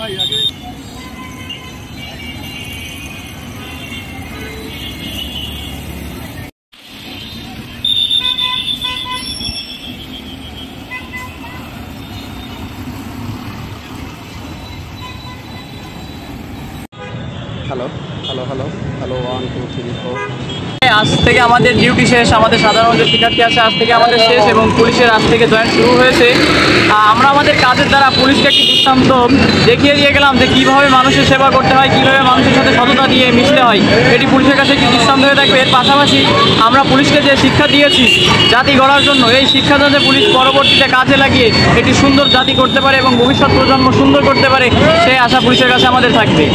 Hello hello hello hello 1 2 3 4 আজ থেকে আমাদের ডিউটি শেষ। আমাদের সাধারণ যে শিক্ষার্থী আছে আজ থেকে আমাদের শেষ এবং পুলিশের আজ থেকে জয়েন শুরু হয়েছে। আমরা আমাদের কাজের দ্বারা পুলিশকে একটি দৃষ্টান্ত দেখিয়ে দিয়ে গেলাম যে কীভাবে মানুষের সেবা করতে হয়, কীভাবে মানুষের সাথে সততা দিয়ে মিশতে হয়, এটি পুলিশের কাছে একটি দৃষ্টান্ত হয়ে থাকবে। এর পাশাপাশি আমরা পুলিশকে যে শিক্ষা দিয়েছি জাতি গড়ার জন্য, এই শিক্ষা যাতে পুলিশ পরবর্তীতে কাজে লাগিয়ে একটি সুন্দর জাতি করতে পারে এবং ভবিষ্যৎ প্রজন্ম সুন্দর করতে পারে, সেই আশা পুলিশের কাছে আমাদের থাকবে।